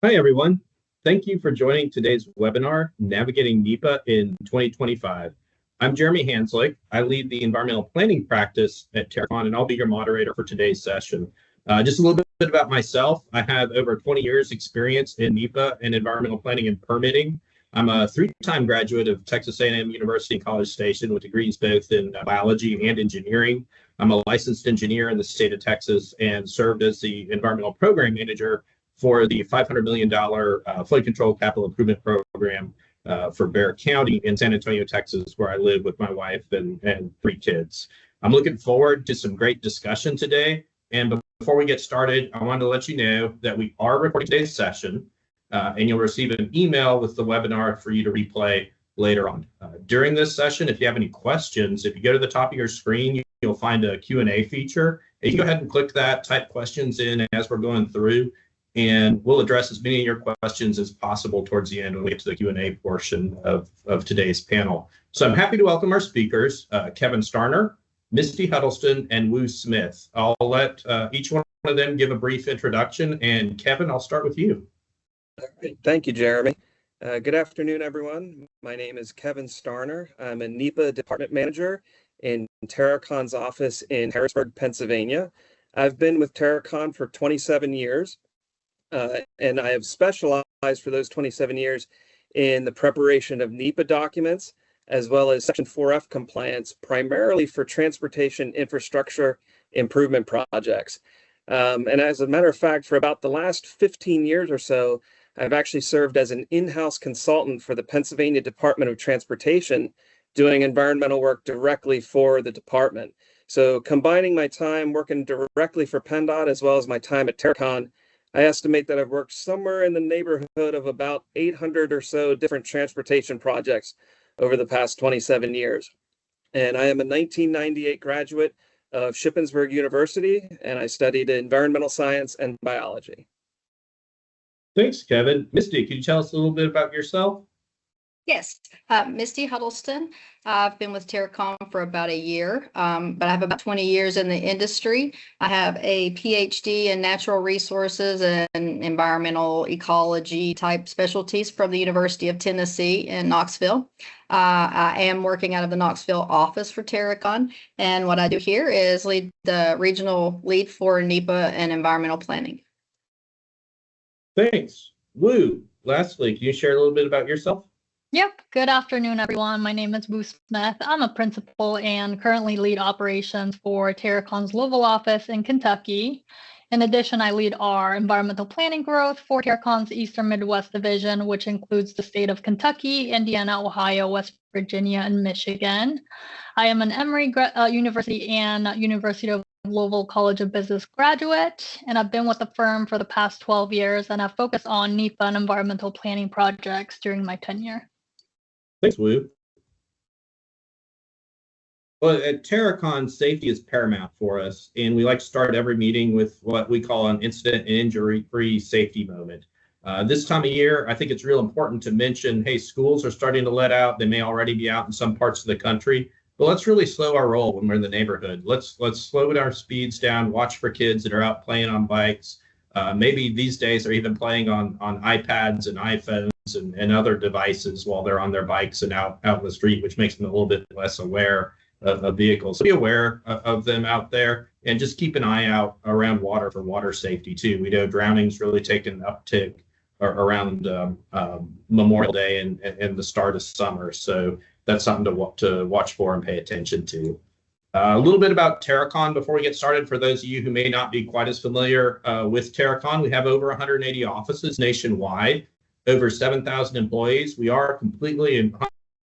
Hi, everyone. Thank you for joining today's webinar, Navigating NEPA in 2025. I'm Jeremy Hanslick. I lead the environmental planning practice at Terracon, and I'll be your moderator for today's session. Just a little bit about myself. I have over 20 years experience in NEPA and environmental planning and permitting. I'm a three-time graduate of Texas A&M University in College Station with degrees both in biology and engineering. I'm a licensed engineer in the state of Texas and served as the environmental program manager for the $500 million flood control capital improvement program for Bexar County in San Antonio, Texas, where I live with my wife and three kids. I'm looking forward to some great discussion today. And before we get started, I wanted to let you know that we are recording today's session, and you'll receive an email with the webinar for you to replay later on. During this session, if you have any questions, if you go to the top of your screen, you'll find a Q&A feature. If you go ahead and click that, type questions in as we're going through, and we'll address as many of your questions as possible towards the end when we get to the Q&A portion of today's panel. So I'm happy to welcome our speakers, Kevin Starner, Misty Huddleston, and Woo Smith. I'll let each one of them give a brief introduction. And Kevin, I'll start with you. Thank you, Jeremy. Good afternoon, everyone. My name is Kevin Starner. I'm a NEPA department manager in Terracon's office in Harrisburg, Pennsylvania. I've been with Terracon for 27 years. And I have specialized for those 27 years in the preparation of NEPA documents, as well as Section 4F compliance, primarily for transportation infrastructure improvement projects. And as a matter of fact, for about the last 15 years or so, I've actually served as an in-house consultant for the Pennsylvania Department of Transportation, doing environmental work directly for the department. So combining my time working directly for PennDOT as well as my time at Terracon, I estimate that I've worked somewhere in the neighborhood of about 800 or so different transportation projects over the past 27 years. And I am a 1998 graduate of Shippensburg University, and I studied environmental science and biology. Thanks, Kevin. Misty, could you tell us a little bit about yourself? Yes, Misty Huddleston. I've been with Terracon for about a year, but I have about 20 years in the industry. I have a PhD in natural resources and environmental ecology type specialties from the University of Tennessee in Knoxville. I am working out of the Knoxville office for Terracon, and what I do here is lead the regional lead for NEPA and environmental planning. Thanks. Woo, lastly, can you share a little bit about yourself? Yep. Good afternoon, everyone. My name is Woo Smith. I'm a principal and currently lead operations for Terracon's Louisville office in Kentucky. In addition, I lead our environmental planning growth for Terracon's Eastern Midwest division, which includes the state of Kentucky, Indiana, Ohio, West Virginia, and Michigan. I am an Emory University and University of Louisville College of Business graduate, and I've been with the firm for the past 12 years, and I've focused on NEPA and environmental planning projects during my tenure. Thanks, Woo. Well, at Terracon, safety is paramount for us, and we like to start every meeting with what we call an incident and injury-free safety moment. This time of year, I think it's real important to mention, hey, schools are starting to let out. They may already be out in some parts of the country, but let's really slow our roll when we're in the neighborhood. Let's slow our speeds down, watch for kids that are out playing on bikes. Maybe these days they're even playing on iPads and iPhones and other devices while they're on their bikes and out in the street, which makes them a little bit less aware of vehicles. So be aware of them out there and just keep an eye out around water for water safety too. We know drowning's really taken an uptick around Memorial Day and the start of summer. So that's something to watch for and pay attention to. A little bit about Terracon before we get started. For those of you who may not be quite as familiar with Terracon, we have over 180 offices nationwide, over 7,000 employees. We are completely and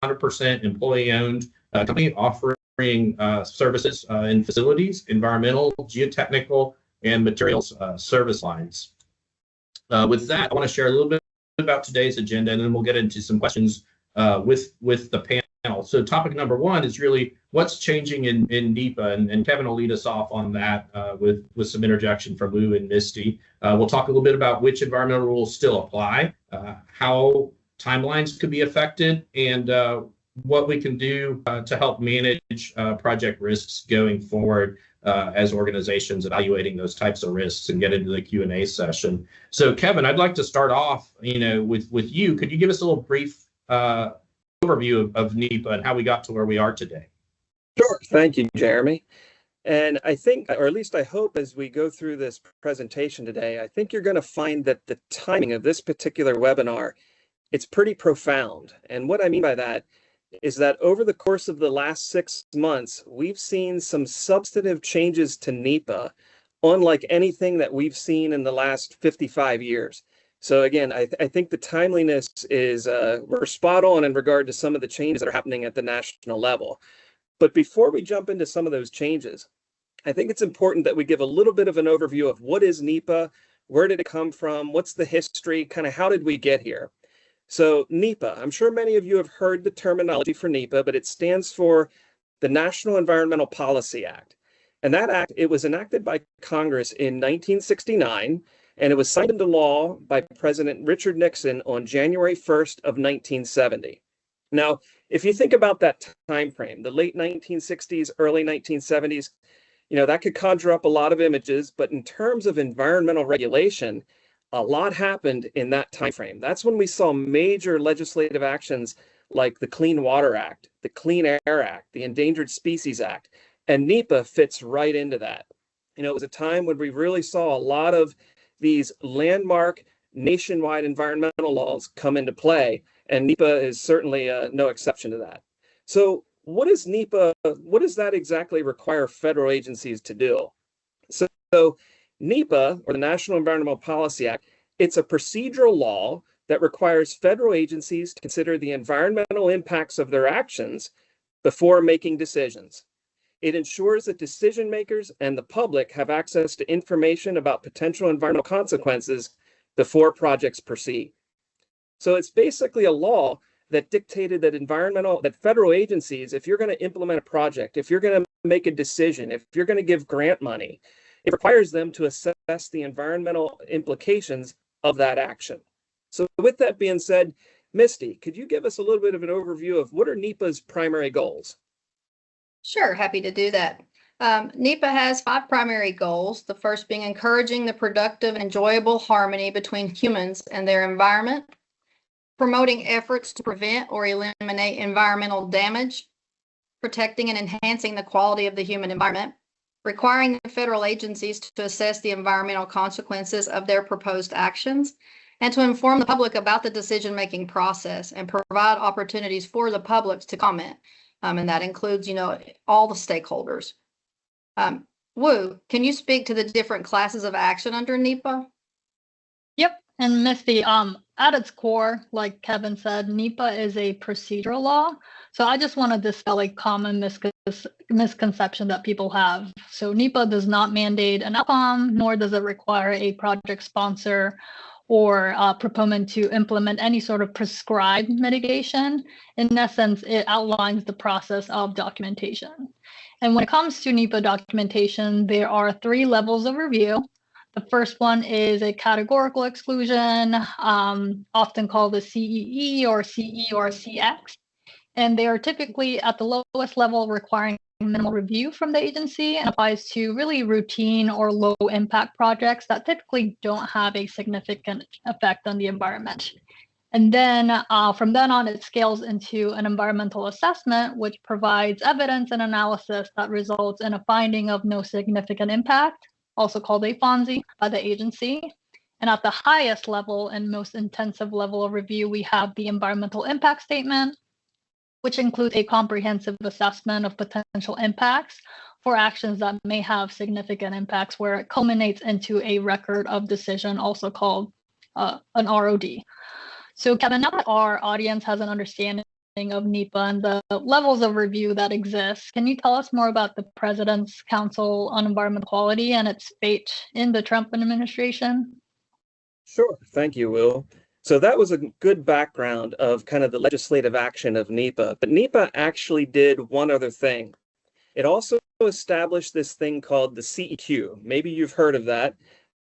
100% employee-owned company offering services in facilities, environmental, geotechnical, and materials service lines. With that, I want to share a little bit about today's agenda, and then we'll get into some questions with the panel. So topic number one is really what's changing in NEPA, and Kevin will lead us off on that with some interjection from Woo and Misty. We'll talk a little bit about which environmental rules still apply, how timelines could be affected, and what we can do to help manage project risks going forward. as organizations evaluating those types of risks and get into the Q&A session. So Kevin, I'd like to start off, with you. Could you give us a little brief overview of NEPA and how we got to where we are today? Sure. Thank you, Jeremy. And I think, or at least I hope, as we go through this presentation today, I think you're going to find that the timing of this particular webinar, it's pretty profound. And what I mean by that is that over the course of the last 6 months, we've seen some substantive changes to NEPA, unlike anything that we've seen in the last 55 years. So again, I think the timeliness is, we're spot on in regard to some of the changes that are happening at the national level. But before we jump into some of those changes, I think it's important that we give a little bit of an overview of what is NEPA, where did it come from, what's the history, kind of how did we get here? So NEPA, I'm sure many of you have heard the terminology for NEPA, but it stands for the National Environmental Policy Act. And that act, it was enacted by Congress in 1969, and it was signed into law by President Richard Nixon on January 1st of 1970. Now, if you think about that time frame, the late 1960s, early 1970s, that could conjure up a lot of images, but in terms of environmental regulation, a lot happened in that time frame. That's when we saw major legislative actions like the Clean Water Act, the Clean Air Act, the Endangered Species Act, and NEPA fits right into that. It was a time when we really saw a lot of these landmark nationwide environmental laws come into play, and NEPA is certainly no exception to that. So what is NEPA? What does that exactly require federal agencies to do? So NEPA, or the National Environmental Policy Act, it's a procedural law that requires federal agencies to consider the environmental impacts of their actions before making decisions. It ensures that decision makers and the public have access to information about potential environmental consequences before projects proceed. So it's basically a law that dictated that federal agencies, if you're going to implement a project, if you're going to make a decision, if you're going to give grant money, it requires them to assess the environmental implications of that action. So with that being said, Misty, could you give us a little bit of an overview of what are NEPA's primary goals? Sure, happy to do that. NEPA has 5 primary goals, the first being encouraging the productive, enjoyable harmony between humans and their environment, promoting efforts to prevent or eliminate environmental damage, protecting and enhancing the quality of the human environment, requiring the federal agencies to assess the environmental consequences of their proposed actions, and to inform the public about the decision-making process and provide opportunities for the public to comment. And that includes, all the stakeholders. Wu, can you speak to the different classes of action under NEPA? Yep. And Misty, at its core, like Kevin said, NEPA is a procedural law. So I just want to dispel a common misconception that people have. So NEPA does not mandate an outcome, nor does it require a project sponsor or proponent to implement any sort of prescribed mitigation. In essence, it outlines the process of documentation. And when it comes to NEPA documentation, there are 3 levels of review. The first one is a categorical exclusion, often called the CEE or CE or CX. And they are typically at the lowest level, requiring minimal review from the agency, and applies to really routine or low impact projects that typically don't have a significant effect on the environment. And then from then on, it scales into an environmental assessment, which provides evidence and analysis that results in a finding of no significant impact, also called a FONSI, by the agency. And at the highest level and most intensive level of review, we have the environmental impact statement, which includes a comprehensive assessment of potential impacts for actions that may have significant impacts, where it culminates into a record of decision, also called an ROD. So Kevin, now that our audience has an understanding of NEPA and the levels of review that exist, can you tell us more about the President's Council on Environmental Quality and its fate in the Trump administration? Sure, thank you, Will. So that was a good background of kind of the legislative action of NEPA, but NEPA actually did one other thing. It also established this thing called the CEQ. Maybe you've heard of that.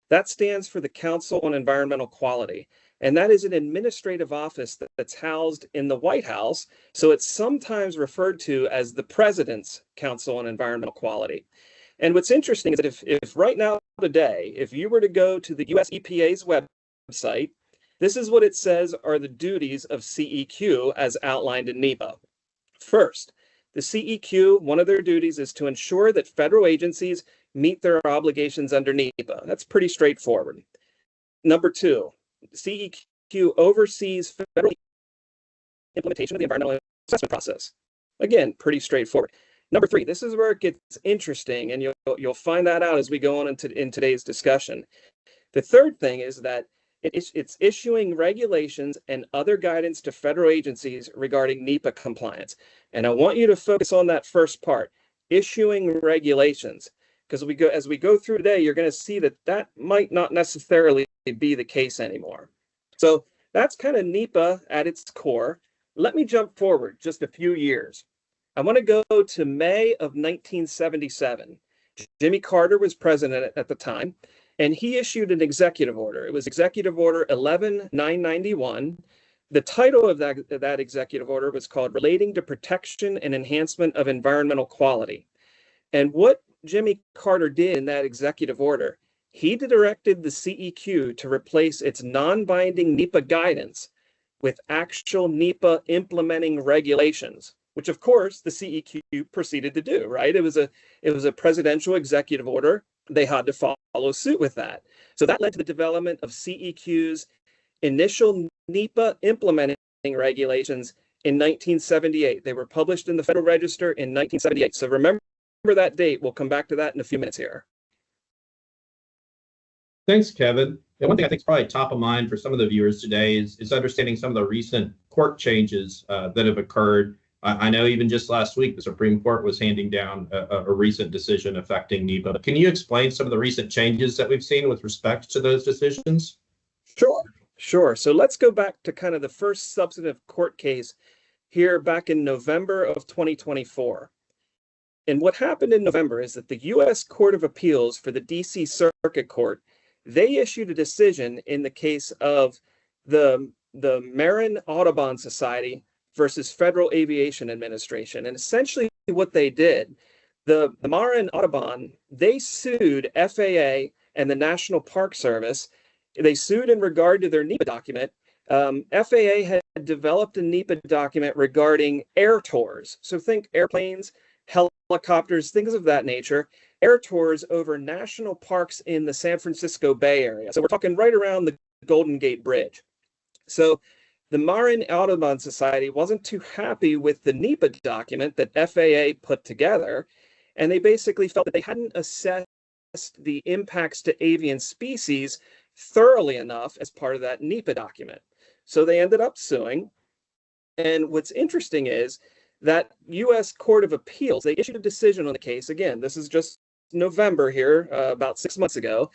That stands for the Council on Environmental Quality. And that is an administrative office that's housed in the White House. So it's sometimes referred to as the President's Council on Environmental Quality. And what's interesting is that if right now today, if you were to go to the US EPA's website, this is what it says are the duties of CEQ as outlined in NEPA. First, the CEQ, one of their duties is to ensure that federal agencies meet their obligations under NEPA. That's pretty straightforward. Number two, CEQ oversees federal implementation of the environmental assessment process. Again, pretty straightforward. Number three, this is where it gets interesting, and you'll find that out as we go on in today's discussion. The third thing is that it's issuing regulations and other guidance to federal agencies regarding NEPA compliance. And I want you to focus on that first part, issuing regulations, because as we go through today, you're going to see that that might not necessarily be the case anymore. So that's kind of NEPA at its core. Let me jump forward just a few years. I want to go to May of 1977. Jimmy Carter was president at the time, and he issued an executive order. It was Executive Order 11991. The title of that executive order was called Relating to Protection and Enhancement of Environmental Quality. And what Jimmy Carter did in that executive order, he directed the CEQ to replace its non-binding NEPA guidance with actual NEPA implementing regulations, which of course the CEQ proceeded to do, right? It was a presidential executive order. They had to follow suit with that. So that led to the development of CEQ's initial NEPA implementing regulations in 1978. They were published in the Federal Register in 1978. So remember that date. We'll come back to that in a few minutes here. Thanks, Kevin. And one thing I think is probably top of mind for some of the viewers today is understanding some of the recent court changes that have occurred. I know even just last week, the Supreme Court was handing down a recent decision affecting NEPA. Can you explain some of the recent changes that we've seen with respect to those decisions? Sure. So let's go back to kind of the first substantive court case here back in November of 2024. And what happened in November is that the U.S. Court of Appeals for the D.C. Circuit Court, they issued a decision in the case of the Marin Audubon Society versus Federal Aviation Administration. And essentially what they did, the Marin Audubon, they sued FAA and the National Park Service. They sued in regard to their NEPA document. FAA had developed a NEPA document regarding air tours. So think airplanes, helicopters, things of that nature, air tours over national parks in the San Francisco Bay Area. So we're talking right around the Golden Gate Bridge. So the Marin Audubon Society wasn't too happy with the NEPA document that FAA put together, and they basically felt that they hadn't assessed the impacts to avian species thoroughly enough as part of that NEPA document. So they ended up suing. And what's interesting is that U.S. Court of Appeals, they issued a decision on the case. Again, this is just November here, about 6 months ago.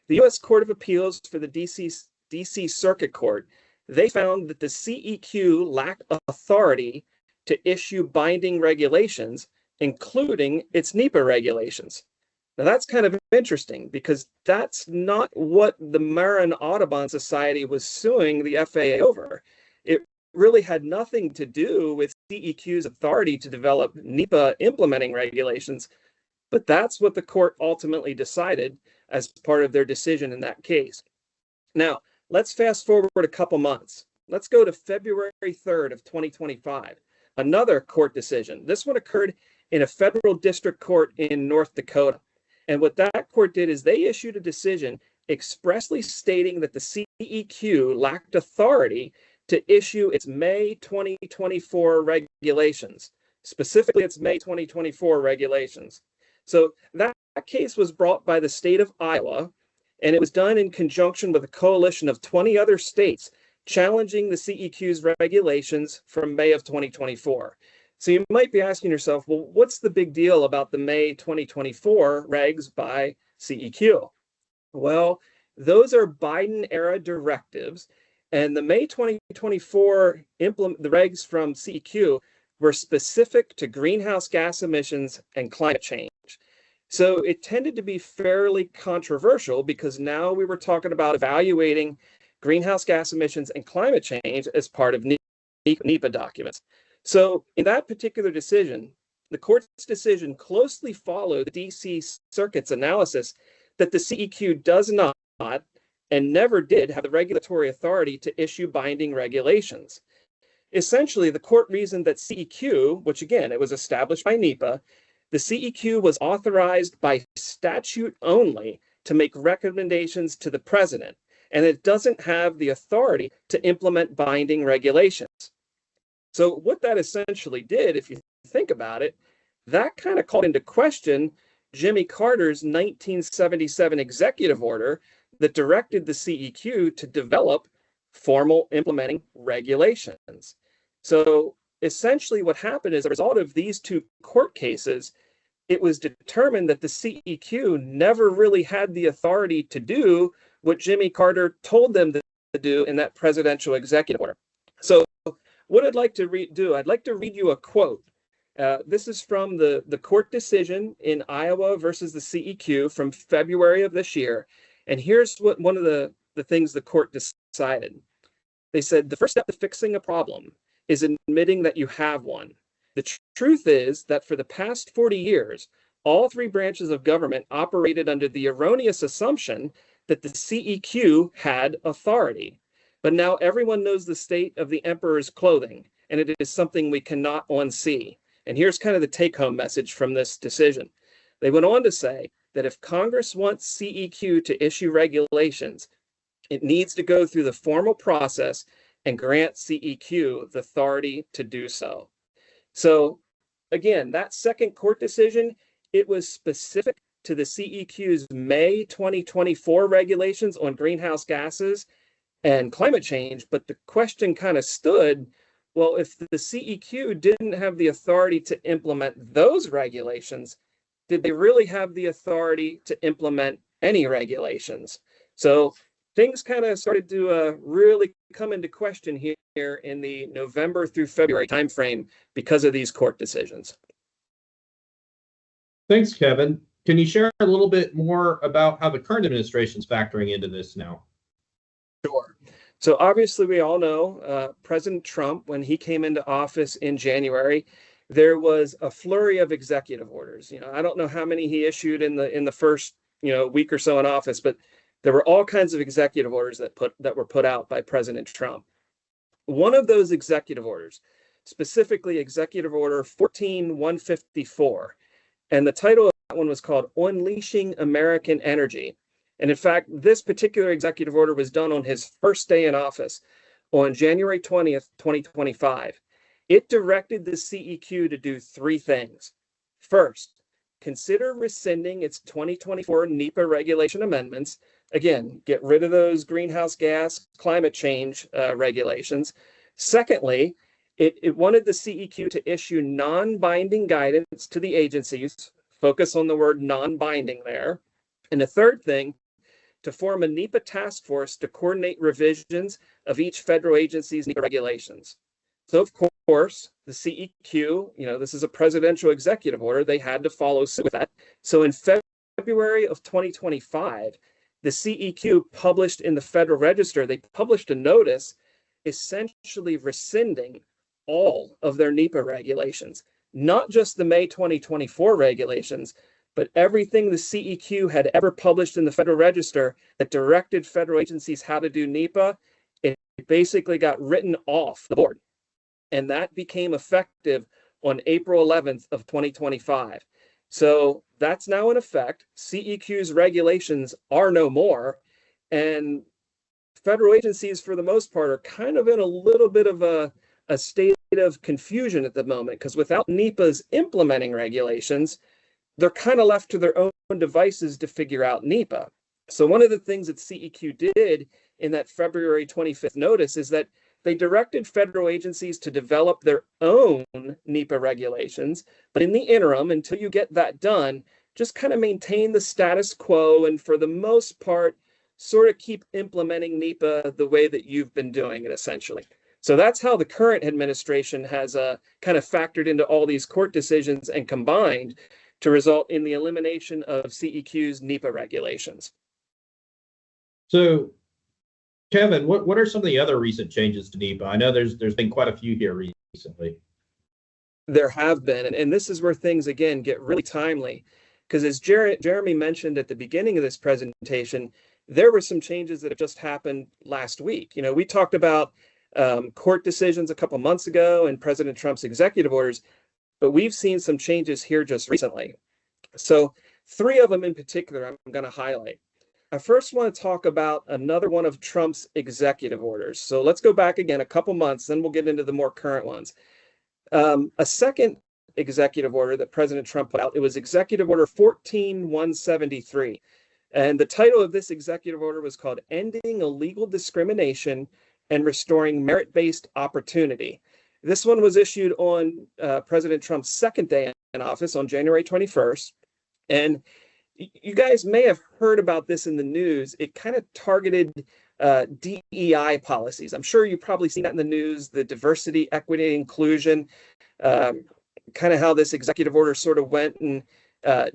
The U.S. Court of Appeals for the D.C. Circuit Court, they found that the CEQ lacked authority to issue binding regulations, including its NEPA regulations. Now that's kind of interesting because that's not what the Marin Audubon Society was suing the FAA over. It really had nothing to do with CEQ's authority to develop NEPA implementing regulations, but that's what the court ultimately decided as part of their decision in that case. Now, let's fast forward a couple months. Let's go to February 3rd of 2025. Another court decision. This one occurred in a federal district court in North Dakota. And what that court did is they issued a decision expressly stating that the CEQ lacked authority to issue its May 2024 regulations, specifically its May 2024 regulations. So that case was brought by the state of Iowa, and it was done in conjunction with a coalition of 20 other states challenging the CEQ's regulations from May of 2024. So you might be asking yourself, well, what's the big deal about the May 2024 regs by CEQ? Well, those are Biden-era directives, and the May 2024 the regs from CEQ were specific to greenhouse gas emissions and climate change. So it tended to be fairly controversial because now we were talking about evaluating greenhouse gas emissions and climate change as part of NEPA documents. So in that particular decision, the court's decision closely followed the DC Circuit's analysis that the CEQ does not and never did have the regulatory authority to issue binding regulations. Essentially, the court reasoned that CEQ, which again, it was established by NEPA, the CEQ was authorized by statute only to make recommendations to the president, and it doesn't have the authority to implement binding regulations. So what that essentially did, if you think about it, that kind of called into question Jimmy Carter's 1977 executive order that directed the CEQ to develop formal implementing regulations. So essentially what happened as a result of these two court cases, it was determined that the CEQ never really had the authority to do what Jimmy Carter told them to do in that presidential executive order. So what I'd like to do, I'd like to read you a quote. This is from the court decision in Iowa versus the CEQ from February of this year. And here's what one of the things the court decided. They said, the first step to fixing a problem is admitting that you have one. The truth is that for the past 40 years, all three branches of government operated under the erroneous assumption that the CEQ had authority. But now everyone knows the state of the emperor's clothing, and it is something we cannot unsee. And here's kind of the take-home message from this decision. They went on to say that if Congress wants CEQ to issue regulations, it needs to go through the formal process and grant CEQ the authority to do so. So again, that second court decision, it was specific to the CEQ's May 2024 regulations on greenhouse gases and climate change, but the question kind of stood, well, if the CEQ didn't have the authority to implement those regulations, did they really have the authority to implement any regulations? So things kind of started to really come into question here in the November through February timeframe because of these court decisions. Thanks, Kevin. Can you share a little bit more about how the current administration is factoring into this now? Sure. So obviously we all know President Trump, when he came into office in January, there was a flurry of executive orders. I don't know how many he issued in the first week or so in office, but there were all kinds of executive orders that were put out by President Trump. One of those executive orders, specifically Executive Order 14154, and the title of that one was called Unleashing American Energy. And in fact, this particular executive order was done on his first day in office on January 20th, 2025. It directed the CEQ to do three things. First, consider rescinding its 2024 NEPA regulation amendments. Again, get rid of those greenhouse gas climate change regulations. Secondly, it wanted the CEQ to issue non-binding guidance to the agencies. Focus on the word non-binding there. And the third thing, to form a NEPA task force to coordinate revisions of each federal agency's NEPA regulations. So of course, the CEQ, this is a presidential executive order, they had to follow suit with that. So in February of 2025, the CEQ published in the Federal Register, they published a notice essentially rescinding all of their NEPA regulations, not just the May 2024 regulations, but everything the CEQ had ever published in the Federal Register that directed federal agencies how to do NEPA, it basically got written off the board. And that became effective on April 11th of 2025. So that's now in effect. CEQ's regulations are no more. And federal agencies, for the most part, are kind of in a little bit of a state of confusion at the moment, because without NEPA's implementing regulations, they're kind of left to their own devices to figure out NEPA. So one of the things that CEQ did in that February 25th notice is that they directed federal agencies to develop their own NEPA regulations. But in the interim, until you get that done, just kind of maintain the status quo and for the most part, sort of keep implementing NEPA the way that you've been doing it, essentially. So that's how the current administration has kind of factored into all these court decisions and combined to result in the elimination of CEQ's NEPA regulations. So, Kevin, what are some of the other recent changes to NEPA? I know there's been quite a few here recently. There have been, and this is where things again get really timely, because as Jeremy mentioned at the beginning of this presentation, there were some changes that have just happened last week. You know, we talked about court decisions a couple months ago and President Trump's executive orders, but we've seen some changes here just recently. So 3 of them in particular I'm going to highlight. I first want to talk about another one of Trump's executive orders. So let's go back again a couple months, then we'll get into the more current ones. A second executive order that President Trump put out, it was Executive Order 14173. And the title of this executive order was called Ending Illegal Discrimination and Restoring Merit-Based Opportunity. This one was issued on President Trump's second day in office on January 21st. And you guys may have heard about this in the news. It kind of targeted DEI policies. I'm sure you've probably seen that in the news, the diversity, equity, inclusion, kind of how this executive order sort of went and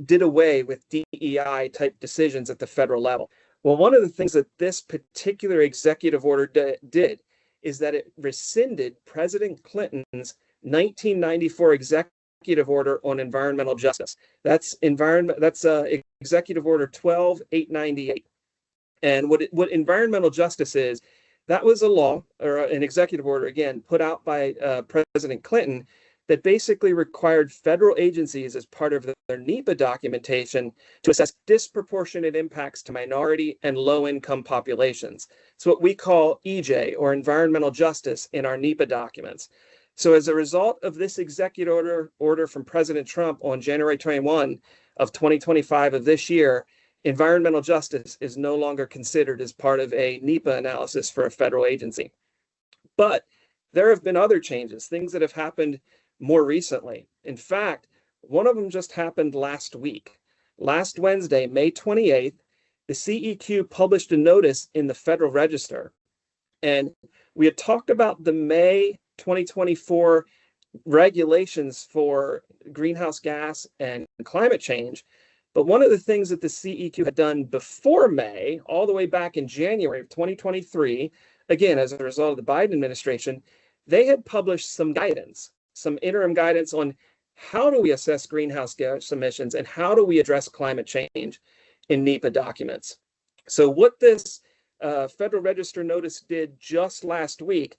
did away with DEI type decisions at the federal level. Well, one of the things that this particular executive order did is that it rescinded President Clinton's 1994 executive order on environmental justice. That's Executive Order 12898. And what environmental justice is, that was a law or an executive order, again, put out by President Clinton that basically required federal agencies as part of their NEPA documentation to assess disproportionate impacts to minority and low-income populations. It's what we call EJ, or environmental justice, in our NEPA documents. So as a result of this executive order from President Trump on January 21 of 2025 of this year, environmental justice is no longer considered as part of a NEPA analysis for a federal agency. But there have been other changes, things that have happened more recently. In fact, one of them just happened last week. Last Wednesday, May 28th, the CEQ published a notice in the Federal Register. And we had talked about the May 2024 regulations for greenhouse gas and climate change. But one of the things that the CEQ had done before May, all the way back in January of 2023, again, as a result of the Biden administration, they had published some guidance, some interim guidance on how do we assess greenhouse gas emissions and how do we address climate change in NEPA documents. So what this Federal Register notice did just last week,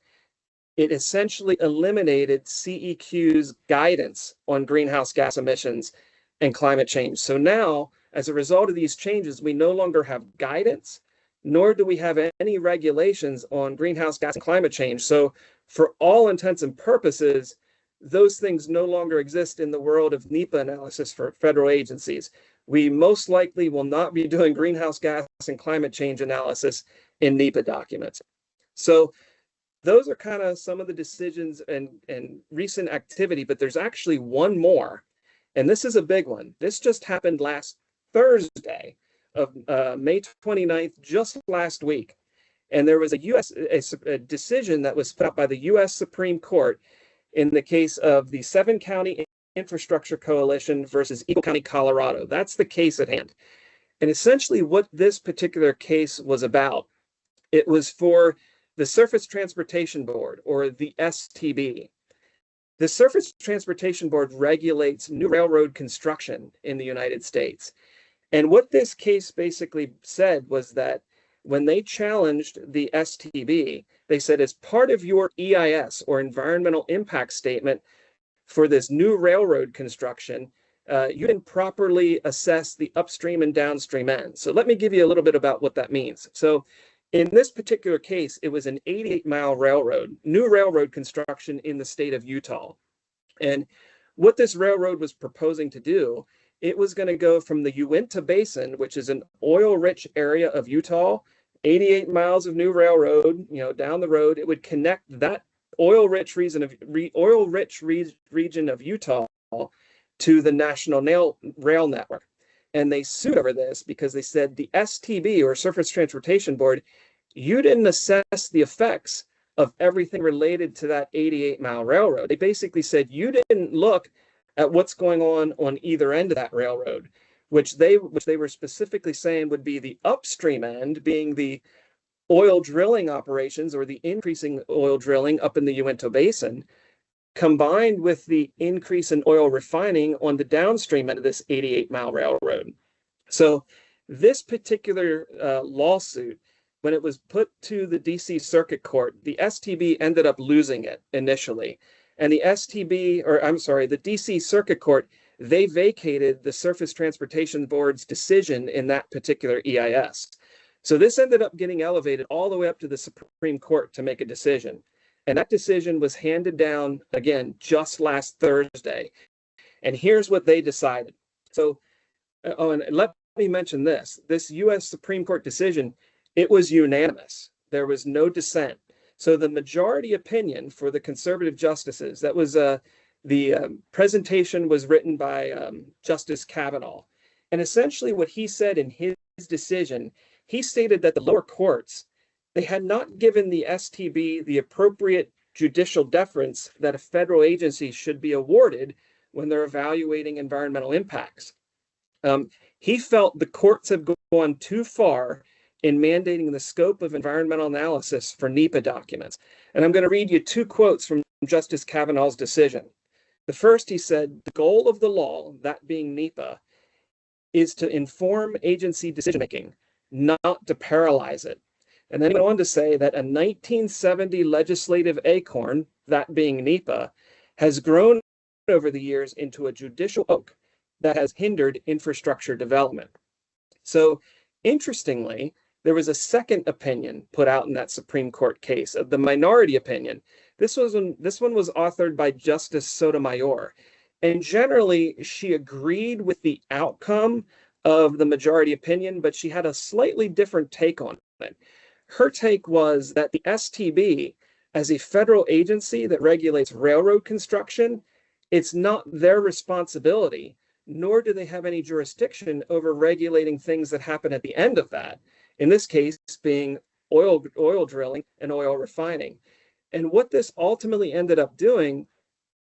it essentially eliminated CEQ's guidance on greenhouse gas emissions and climate change. So now, as a result of these changes, we no longer have guidance, nor do we have any regulations on greenhouse gas and climate change. So for all intents and purposes, those things no longer exist in the world of NEPA analysis for federal agencies. We most likely will not be doing greenhouse gas and climate change analysis in NEPA documents. So those are kind of some of the decisions and recent activity, but there's actually one more. And this is a big one. This just happened last Thursday of May 29th, just last week. And there was a decision that was put out by the U.S. Supreme Court in the case of the 7-county infrastructure coalition versus Eagle County, Colorado. That's the case at hand. And essentially what this particular case was about, it was for the Surface Transportation Board, or the STB. The Surface Transportation Board regulates new railroad construction in the United States. And what this case basically said was that when they challenged the STB, they said, as part of your EIS, or environmental impact statement, for this new railroad construction, you didn't properly assess the upstream and downstream ends. So let me give you a little bit about what that means. So in this particular case, it was an 88-mile railroad, new railroad construction in the state of Utah. And what this railroad was proposing to do, it was going to go from the Uinta Basin, which is an oil-rich area of Utah, 88 miles of new railroad, down the road. It would connect that oil-rich region of Utah to the National Rail Network. And they sued over this because they said the STB, or Surface Transportation Board, you didn't assess the effects of everything related to that 88-mile railroad. They basically said you didn't look at what's going on either end of that railroad, which they were specifically saying would be the upstream end, being the oil drilling operations or the increasing oil drilling up in the Uinta Basin. combined with the increase in oil refining on the downstream end of this 88-mile railroad. So this particular lawsuit, when it was put to the DC Circuit Court, the STB ended up losing it initially. And the the DC Circuit Court, they vacated the Surface Transportation Board's decision in that particular EIS. So this ended up getting elevated all the way up to the Supreme Court to make a decision. And that decision was handed down, again, just last Thursday. And here's what they decided. So, and let me mention this. This U.S. Supreme Court decision, it was unanimous. There was no dissent. So the majority opinion for the conservative justices, that was the presentation was written by Justice Kavanaugh. And essentially what he said in his decision, he stated that the lower courts, they had not given the STB the appropriate judicial deference that a federal agency should be awarded when they're evaluating environmental impacts. He felt the courts have gone too far in mandating the scope of environmental analysis for NEPA documents. And I'm going to read you two quotes from Justice Kavanaugh's decision. The first, he said, the goal of the law, that being NEPA, is to inform agency decision-making, not to paralyze it. And then he went on to say that a 1970 legislative acorn, that being NEPA, has grown over the years into a judicial oak that has hindered infrastructure development. So interestingly, there was a second opinion put out in that Supreme Court case, the minority opinion. This one was authored by Justice Sotomayor. And generally, she agreed with the outcome of the majority opinion, but she had a slightly different take on it. Her take was that the STB, as a federal agency that regulates railroad construction, it's not their responsibility, nor do they have any jurisdiction over regulating things that happen at the end of that. In this case, being oil drilling and oil refining. And what this ultimately ended up doing,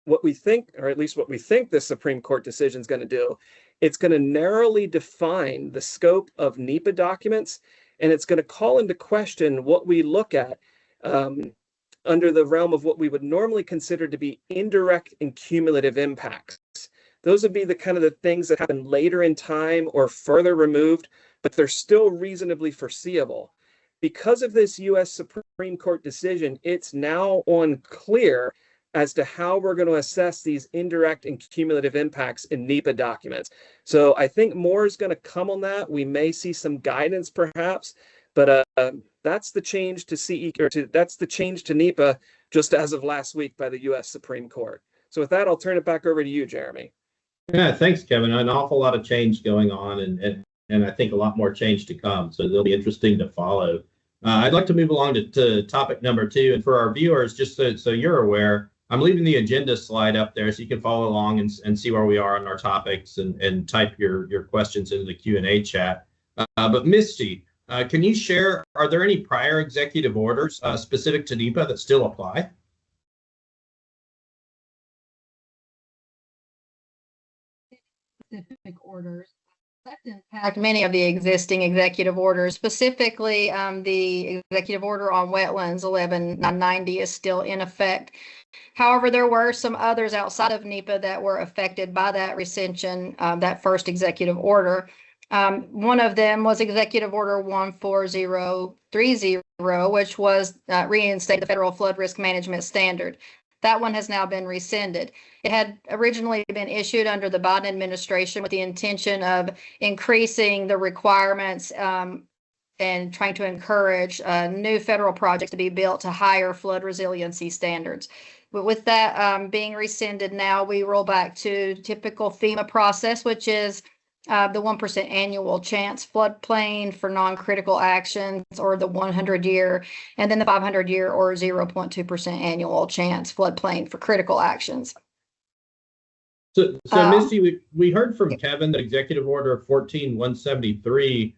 what we think, or at least what we think the Supreme Court decision is going to do, it's going to narrowly define the scope of NEPA documents, and it's going to call into question what we look at under the realm of what we would normally consider to be indirect and cumulative impacts. Those would be the kind of the things that happen later in time or further removed, but they're still reasonably foreseeable. Because of this U.S. Supreme Court decision, it's now unclear as to how we're going to assess these indirect and cumulative impacts in NEPA documents. So I think more is going to come on that. We may see some guidance perhaps, but that's the change to that's the change to NEPA just as of last week by the U.S. Supreme Court. So with that, I'll turn it back over to you, Jeremy. Yeah, thanks, Kevin. An awful lot of change going on, and I think a lot more change to come. So it'll be interesting to follow. I'd like to move along to topic number 2. And for our viewers, just so you're aware, I'm leaving the agenda slide up there so you can follow along and see where we are on our topics and type your questions into the Q&A chat. But Misty, can you share, are there any prior executive orders specific to NEPA that still apply? Specific orders that impact many of the existing executive orders. Specifically, the executive order on wetlands 11990 is still in effect. However, there were some others outside of NEPA that were affected by that rescission, that first executive order. One of them was Executive Order 14030, which was reinstate the federal flood risk management standard. That one has now been rescinded. It had originally been issued under the Biden administration with the intention of increasing the requirements and trying to encourage new federal projects to be built to higher flood resiliency standards. But with that being rescinded now, we roll back to typical FEMA process, which is the 1% annual chance floodplain for non-critical actions, or the 100-year, and then the 500-year or 0.2% annual chance floodplain for critical actions. So Misty, we heard from Kevin that Executive Order 14173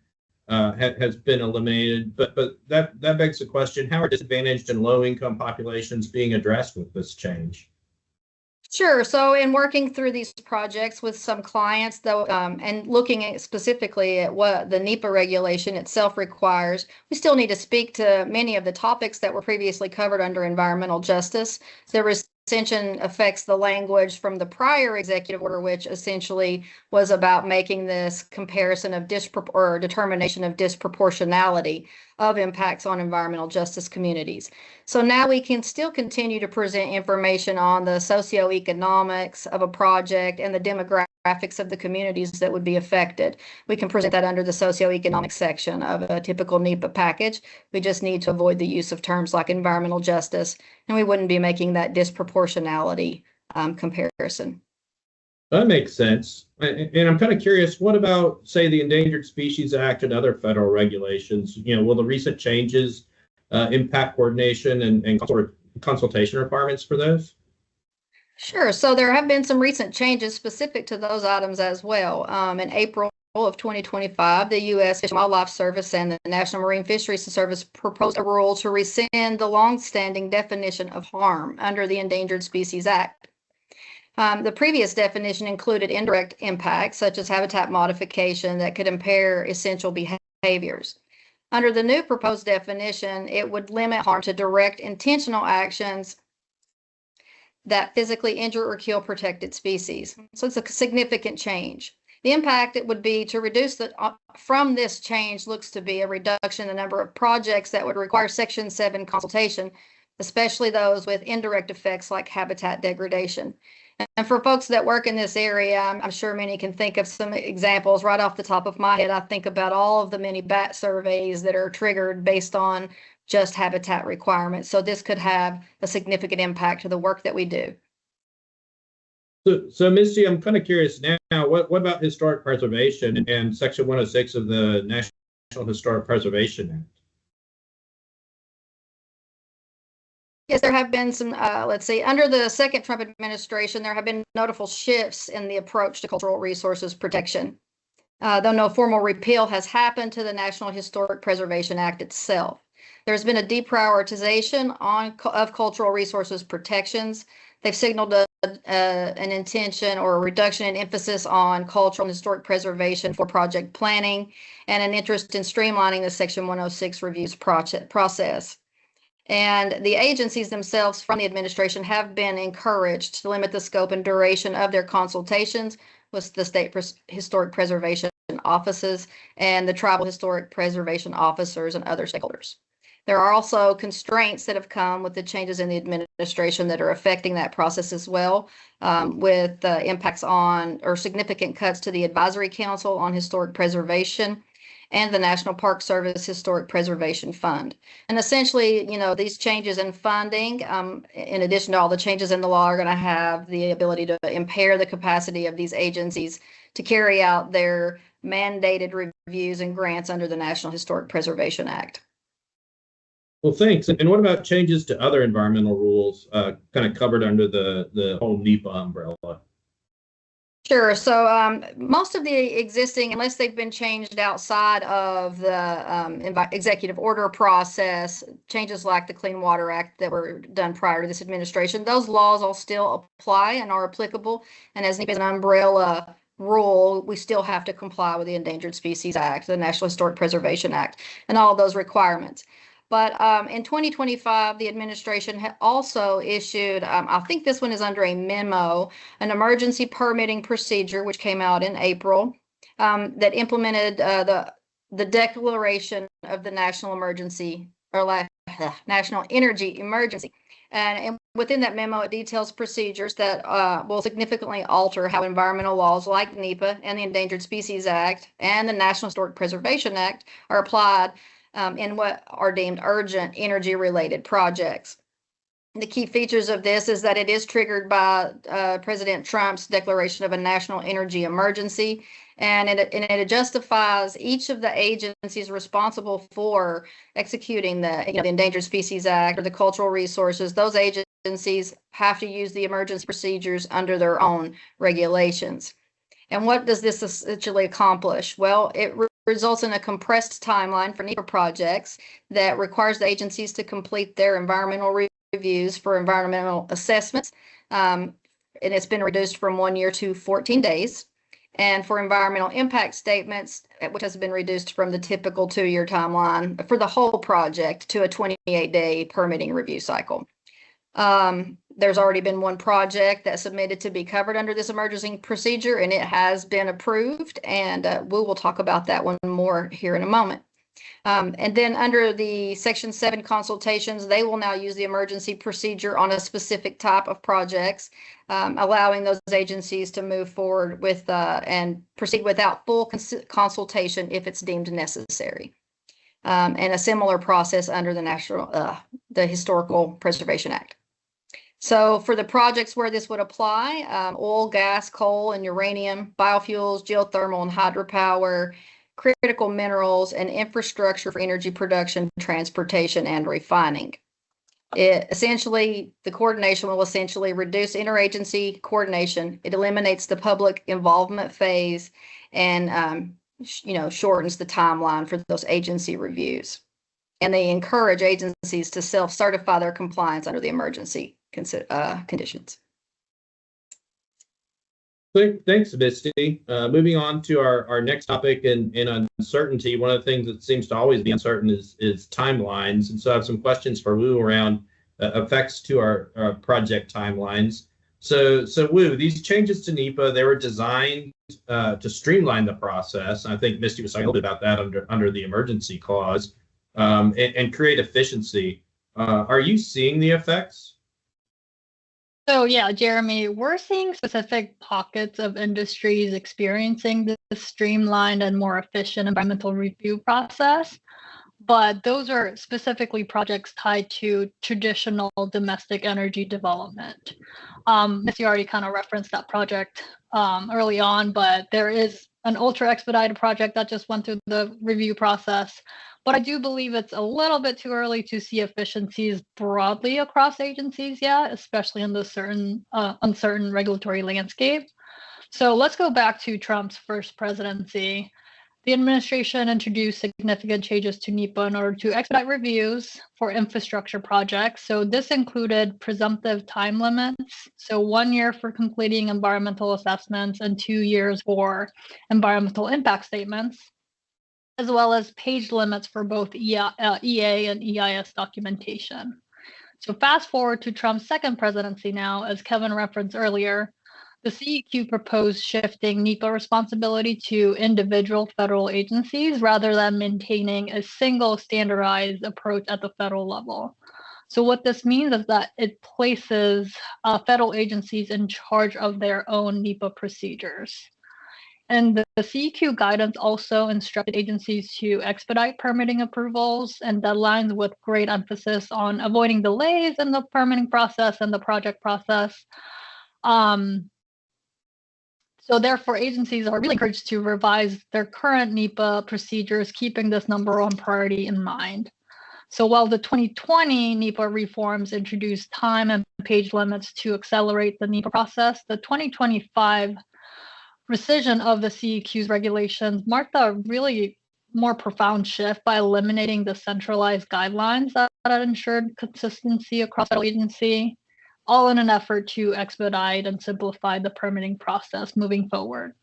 has been eliminated, but that begs the question: how are disadvantaged and low-income populations being addressed with this change? Sure. So in working through these projects with some clients, though, and looking at specifically at what the NEPA regulation itself requires, we still need to speak to many of the topics that were previously covered under environmental justice. There was extension affects the language from the prior executive order, which essentially was about making this comparison of or determination of disproportionality of impacts on environmental justice communities. So now we can still continue to present information on the socioeconomics of a project and the demographics of the communities that would be affected. We can present that under the socioeconomic section of a typical NEPA package. We just need to avoid the use of terms like environmental justice, and we wouldn't be making that disproportionality comparison. That makes sense. And I'm kind of curious, what about, say, the Endangered Species Act and other federal regulations? Will the recent changes impact coordination and consultation requirements for those? Sure. So there have been some recent changes specific to those items as well. In April of 2025, the U.S. Fish and Wildlife Service and the National Marine Fisheries Service proposed a rule to rescind the longstanding definition of harm under the Endangered Species Act. The previous definition included indirect impacts, such as habitat modification that could impair essential behaviors. Under the new proposed definition, it would limit harm to direct intentional actions that physically injure or kill protected species. So it's a significant change. The impact it would be to reduce from this change looks to be a reduction in the number of projects that would require Section 7 consultation, especially those with indirect effects like habitat degradation. And for folks that work in this area, I'm sure many can think of some examples right off the top of my head. I think about all of the many bat surveys that are triggered based on just habitat requirements. So this could have a significant impact to the work that we do. So Misty, I'm kind of curious now, what about historic preservation and Section 106 of the National Historic Preservation Act? Yes, there have been some, let's see, under the second Trump administration, there have been notable shifts in the approach to cultural resources protection. Though no formal repeal has happened to the National Historic Preservation Act itself. There's been a deprioritization of cultural resources protections. They've signaled an intention or a reduction in emphasis on cultural and historic preservation for project planning and an interest in streamlining the Section 106 reviews process. And the agencies themselves from the administration have been encouraged to limit the scope and duration of their consultations with the state historic preservation offices and the tribal historic preservation officers and other stakeholders. There are also constraints that have come with the changes in the administration that are affecting that process as well, with impacts on or significant cuts to the Advisory Council on Historic Preservation and the National Park Service Historic Preservation Fund. And essentially, these changes in funding, in addition to all the changes in the law, are going to have the ability to impair the capacity of these agencies to carry out their mandated reviews and grants under the National Historic Preservation Act. Well, thanks. And what about changes to other environmental rules kind of covered under the whole NEPA umbrella? Sure. So most of the existing, unless they've been changed outside of the executive order process, changes like the Clean Water Act that were done prior to this administration, those laws all still apply and are applicable. And as NEPA is an umbrella rule, we still have to comply with the Endangered Species Act, the National Historic Preservation Act, and all of those requirements. But in 2025, the administration also issued, I think this one is under a memo, an emergency permitting procedure, which came out in April, that implemented the declaration of the national emergency or national energy emergency. And within that memo, it details procedures that will significantly alter how environmental laws like NEPA and the Endangered Species Act and the National Historic Preservation Act are applied in what are deemed urgent energy-related projects. The key features of this is that it is triggered by President Trump's declaration of a national energy emergency, and it justifies each of the agencies responsible for executing the Endangered Species Act or the cultural resources. Those agencies have to use the emergency procedures under their own regulations. And what does this essentially accomplish? Well, it results in a compressed timeline for NEPA projects that requires the agencies to complete their environmental reviews for environmental assessments. And it's been reduced from 1 year to 14 days. And for environmental impact statements, which has been reduced from the typical 2-year timeline for the whole project to a 28-day permitting review cycle. There's already been one project that submitted to be covered under this emergency procedure, and it has been approved. And we will talk about that one more here in a moment. And then under the Section 7 consultations, they will now use the emergency procedure on a specific type of projects, allowing those agencies to move forward with and proceed without full consultation if it's deemed necessary. And a similar process under the Historical Preservation Act. So for the projects where this would apply, oil, gas, coal, and uranium, biofuels, geothermal and hydropower, critical minerals, and infrastructure for energy production, transportation, and refining. The coordination will essentially reduce interagency coordination. It eliminates the public involvement phase and, shortens the timeline for those agency reviews. And they encourage agencies to self-certify their compliance under the emergency conditions. Thanks, Misty. Moving on to our next topic in uncertainty. One of the things that seems to always be uncertain is timelines. And so I have some questions for Wu around effects to our project timelines. So Wu, these changes to NEPA, they were designed to streamline the process. I think Misty was talking a little bit about that under the emergency clause, and create efficiency. Are you seeing the effects? So yeah, Jeremy, we're seeing specific pockets of industries experiencing this streamlined and more efficient environmental review process, but those are specifically projects tied to traditional domestic energy development. Missy already kind of referenced that project early on, but there is an ultra expedited project that just went through the review process. But I do believe it's a little bit too early to see efficiencies broadly across agencies yet, especially in the uncertain regulatory landscape. So let's go back to Trump's first presidency. The administration introduced significant changes to NEPA in order to expedite reviews for infrastructure projects. So this included presumptive time limits, so 1 year for completing environmental assessments and 2 years for environmental impact statements, as well as page limits for both EA and EIS documentation. So fast forward to Trump's second presidency now, as Kevin referenced earlier, the CEQ proposed shifting NEPA responsibility to individual federal agencies rather than maintaining a single standardized approach at the federal level. So what this means is that it places federal agencies in charge of their own NEPA procedures. And the CEQ guidance also instructed agencies to expedite permitting approvals and deadlines with great emphasis on avoiding delays in the permitting process and the project process. So therefore, agencies are really encouraged to revise their current NEPA procedures, keeping this number one priority in mind. So while the 2020 NEPA reforms introduced time and page limits to accelerate the NEPA process, the 2025 rescission of the CEQ's regulations marked a really more profound shift by eliminating the centralized guidelines that ensured consistency across the agency, all in an effort to expedite and simplify the permitting process moving forward.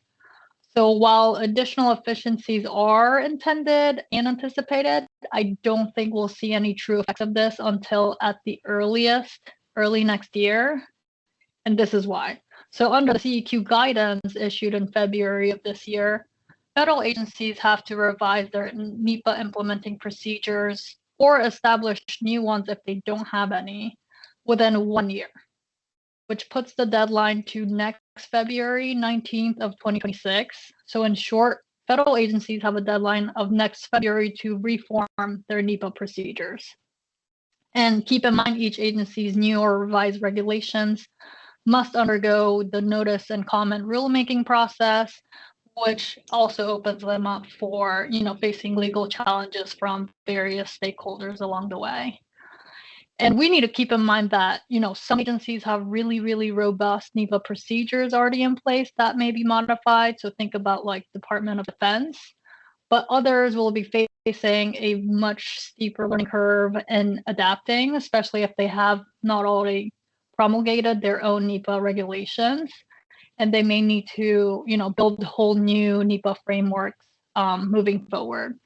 So while additional efficiencies are intended and anticipated, I don't think we'll see any true effects of this until at the earliest, early next year. And this is why. So under the CEQ guidance issued in February of this year, federal agencies have to revise their NEPA implementing procedures or establish new ones if they don't have any within 1 year, which puts the deadline to next February 19th of 2026. So in short, federal agencies have a deadline of next February to reform their NEPA procedures. And keep in mind, each agency's new or revised regulations must undergo the notice and comment rulemaking process, which also opens them up for, facing legal challenges from various stakeholders along the way. And we need to keep in mind that, some agencies have really, really robust NEPA procedures already in place that may be modified. So think about like Department of Defense, but others will be facing a much steeper learning curve in adapting, especially if they have not already promulgated their own NEPA regulations. And they may need to, build whole new NEPA frameworks moving forward.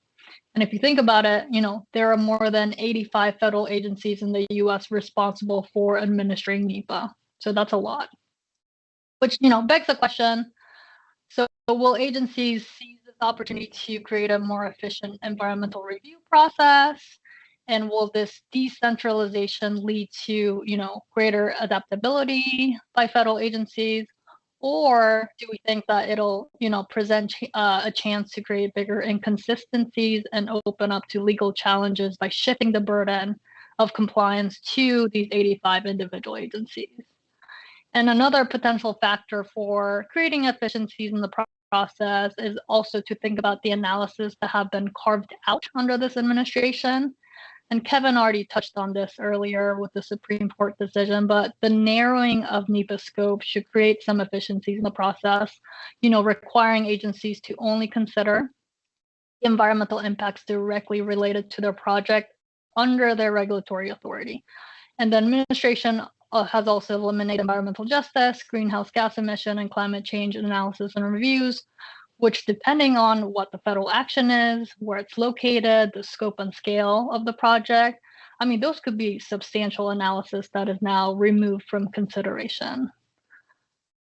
And if you think about it, there are more than 85 federal agencies in the US responsible for administering NEPA. So that's a lot. Which, begs the question, so will agencies seize this opportunity to create a more efficient environmental review process? And will this decentralization lead to, greater adaptability by federal agencies? Or do we think that it'll, present a chance to create bigger inconsistencies and open up to legal challenges by shifting the burden of compliance to these 85 individual agencies? And another potential factor for creating efficiencies in the process is also to think about the analysis that have been carved out under this administration. And Kevin already touched on this earlier with the Supreme Court decision, but the narrowing of NEPA scope should create some efficiencies in the process, requiring agencies to only consider environmental impacts directly related to their project under their regulatory authority. And the administration has also eliminated environmental justice, greenhouse gas emission, and climate change analysis and reviews, which, depending on what the federal action is, where it's located, the scope and scale of the project, those could be substantial analysis that is now removed from consideration.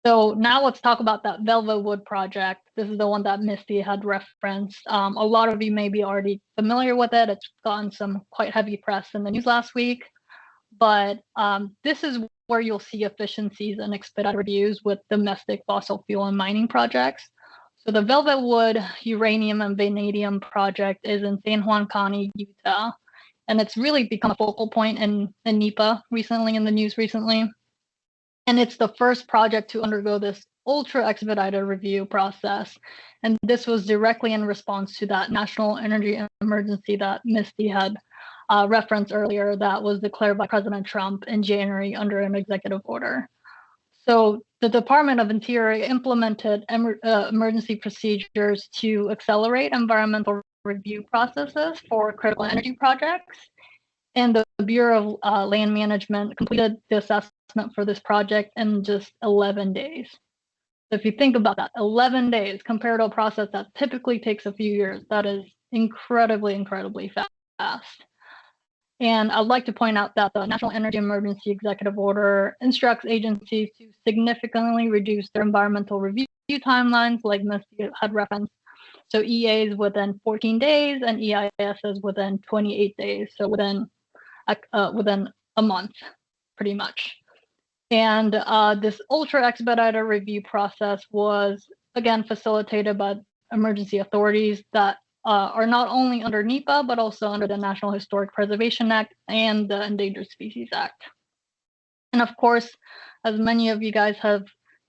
So now let's talk about that Velvet Wood project. This is the one that Misty had referenced. A lot of you may be already familiar with it. It's gotten some quite heavy press in the news last week. But this is where you'll see efficiencies and expedited reviews with domestic fossil fuel and mining projects. So the Velvet Wood uranium and vanadium project is in San Juan County, Utah. And it's really become a focal point in NEPA recently, in the news recently. And it's the first project to undergo this ultra expedited review process. And this was directly in response to that national energy emergency that Misty had referenced earlier, that was declared by President Trump in January under an executive order. So the Department of Interior implemented emergency procedures to accelerate environmental review processes for critical energy projects. And the Bureau of Land Management completed the assessment for this project in just 11 days. So if you think about that, 11 days compared to a process that typically takes a few years, that is incredibly, incredibly fast. And I'd like to point out that the National Energy Emergency Executive Order instructs agencies to significantly reduce their environmental review timelines, like Misty had referenced. So EAs within 14 days and EISs within 28 days, so within a month, pretty much. And this ultra expedited review process was, again, facilitated by emergency authorities that are not only under NEPA, but also under the National Historic Preservation Act and the Endangered Species Act. And of course, as many of you guys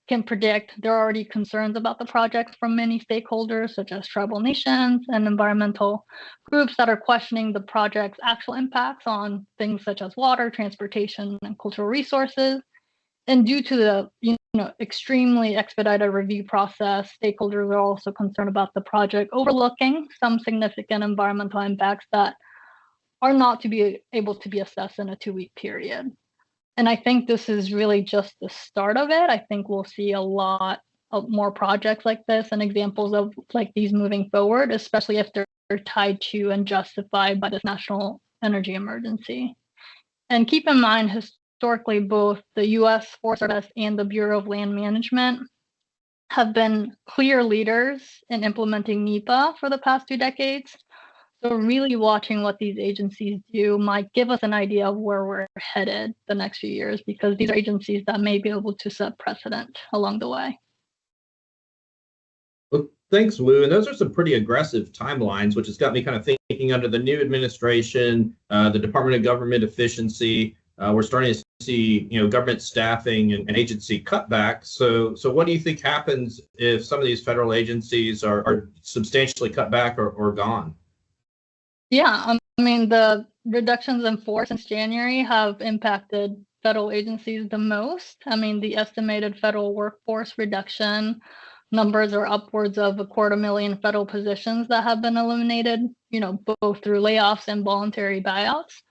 can predict, there are already concerns about the project from many stakeholders, such as tribal nations and environmental groups that are questioning the project's actual impacts on things such as water, transportation, and cultural resources. And due to the extremely expedited review process, stakeholders are also concerned about the project overlooking some significant environmental impacts that are not to be able to be assessed in a 2-week period. And I think this is really just the start of it. I think we'll see a lot of more projects like this and examples of like these moving forward, especially if they're tied to and justified by this national energy emergency. And keep in mind, historically, both the U.S. Forest Service and the Bureau of Land Management have been clear leaders in implementing NEPA for the past 2 decades. So really watching what these agencies do might give us an idea of where we're headed the next few years, because these are agencies that may be able to set precedent along the way. Well, thanks, Wu. And those are some pretty aggressive timelines, which has got me kind of thinking under the new administration, the Department of Government Efficiency, we're starting to see, government staffing and agency cutbacks. So what do you think happens if some of these federal agencies are substantially cut back or gone? Yeah, the reductions in force since January have impacted federal agencies the most. The estimated federal workforce reduction numbers are upwards of 250,000 federal positions that have been eliminated, both through layoffs and voluntary buyouts.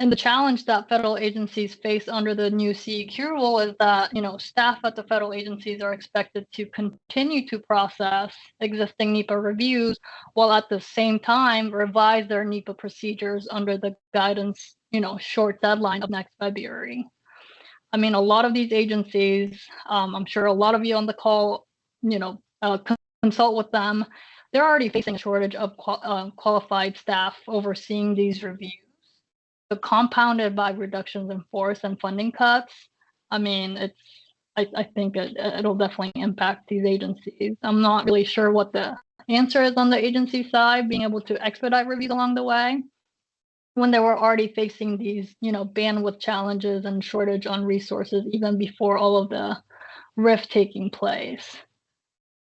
And the challenge that federal agencies face under the new CEQ rule is that, staff at the federal agencies are expected to continue to process existing NEPA reviews while at the same time revise their NEPA procedures under the guidance, short deadline of next February. I mean, a lot of these agencies, I'm sure a lot of you on the call, consult with them. They're already facing a shortage of qualified staff overseeing these reviews. So compounded by reductions in force and funding cuts, I mean, I think it'll definitely impact these agencies. I'm not really sure what the answer is on the agency side, being able to expedite reviews along the way, when they were already facing these, bandwidth challenges and shortage on resources even before all of the RIF taking place.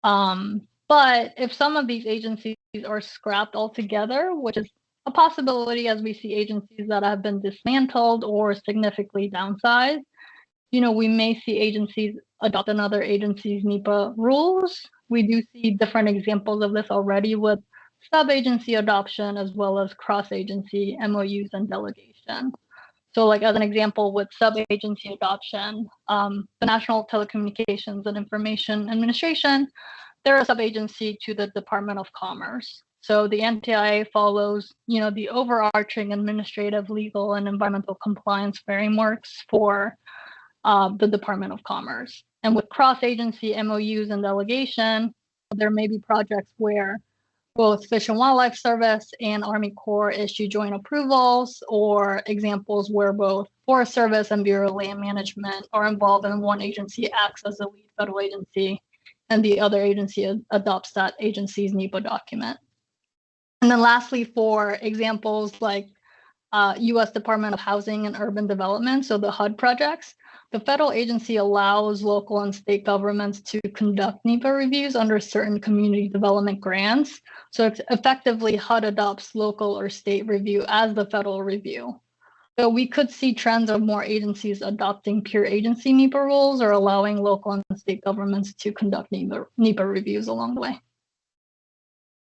But if some of these agencies are scrapped altogether, which is a possibility as we see agencies that have been dismantled or significantly downsized, we may see agencies adopt another agency's NEPA rules. We do see different examples of this already with sub-agency adoption as well as cross-agency MOUs and delegation. So like as an example with sub-agency adoption, the National Telecommunications and Information Administration, they're a sub-agency to the Department of Commerce. So the NTIA follows, the overarching administrative, legal, and environmental compliance frameworks for the Department of Commerce. And with cross-agency MOUs and delegation, there may be projects where both Fish and Wildlife Service and Army Corps issue joint approvals, or examples where both Forest Service and Bureau of Land Management are involved and one agency acts as the lead federal agency and the other agency adopts that agency's NEPA document. And then lastly, for examples like U.S. Department of Housing and Urban Development, so the HUD projects, the federal agency allows local and state governments to conduct NEPA reviews under certain community development grants. So it's effectively HUD adopts local or state review as the federal review. So we could see trends of more agencies adopting pure agency NEPA rules or allowing local and state governments to conduct NEPA reviews along the way.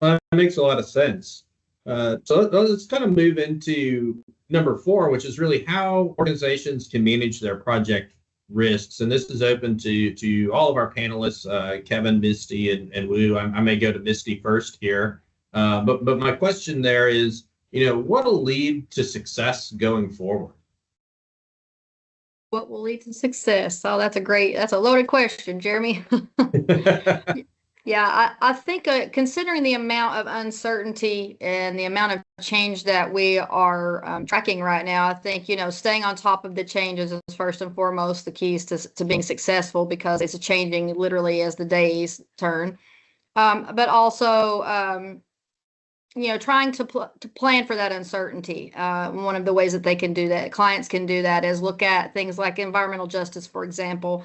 That makes a lot of sense. So let's kind of move into number 4, which is really how organizations can manage their project risks. And this is open to all of our panelists, Kevin, Misty, and Wu. I may go to Misty first here. But my question there is, what will lead to success going forward? What will lead to success? Oh, that's a loaded question, Jeremy. Yeah, I think considering the amount of uncertainty and the amount of change that we are tracking right now, I think, staying on top of the changes is first and foremost the keys to being successful, because it's changing literally as the days turn. But also, trying to plan for that uncertainty. One of the ways that they can do that, clients can do that, is look at things like environmental justice, for example.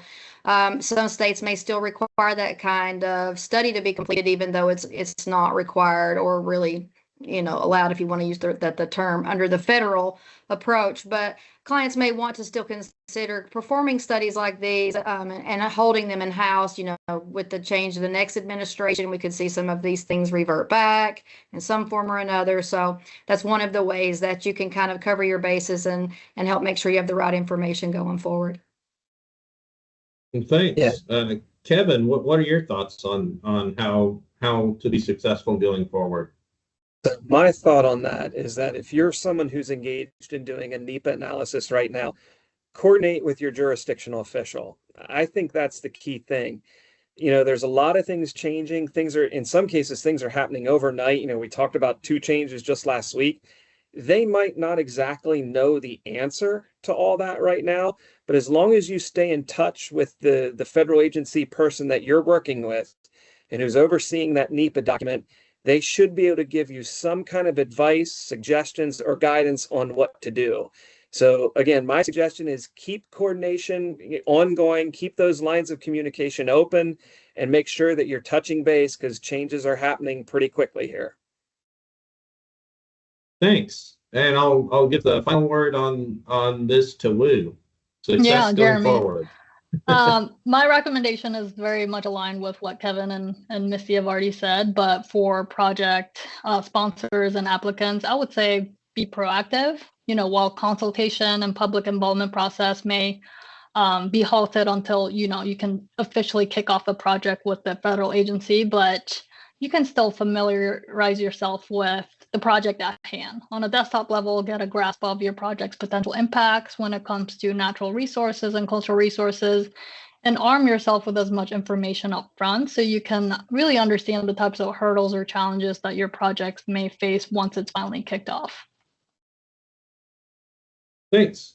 Some states may still require that kind of study to be completed, even though it's not required or really, allowed, if you want to use the term, under the federal approach. But clients may want to still consider performing studies like these and holding them in-house. With the change of the next administration, we could see some of these things revert back in some form or another. So that's one of the ways that you can kind of cover your bases and help make sure you have the right information going forward. Thanks. Yeah. Kevin, what are your thoughts on how to be successful going forward? So my thought on that is that if you're someone who's engaged in doing a NEPA analysis right now, coordinate with your jurisdictional official. I think that's the key thing. There's a lot of things changing. In some cases, things are happening overnight. We talked about 2 changes just last week. They might not exactly know the answer to all that right now, but as long as you stay in touch with the federal agency person that you're working with and who's overseeing that NEPA document, they should be able to give you some kind of advice, suggestions, or guidance on what to do. So again, my suggestion is keep coordination ongoing, keep those lines of communication open, and make sure that you're touching base, because changes are happening pretty quickly here. Thanks. And I'll give the final word on this to Wu. Success going forward. My recommendation is very much aligned with what Kevin and Misty have already said, but for project sponsors and applicants, I would say be proactive. while consultation and public involvement process may be halted until, you can officially kick off a project with the federal agency, but you can still familiarize yourself with the project at hand. On a desktop level, get a grasp of your project's potential impacts when it comes to natural resources and cultural resources, and arm yourself with as much information up front so you can really understand the types of hurdles or challenges that your projects may face once it's finally kicked off. Thanks.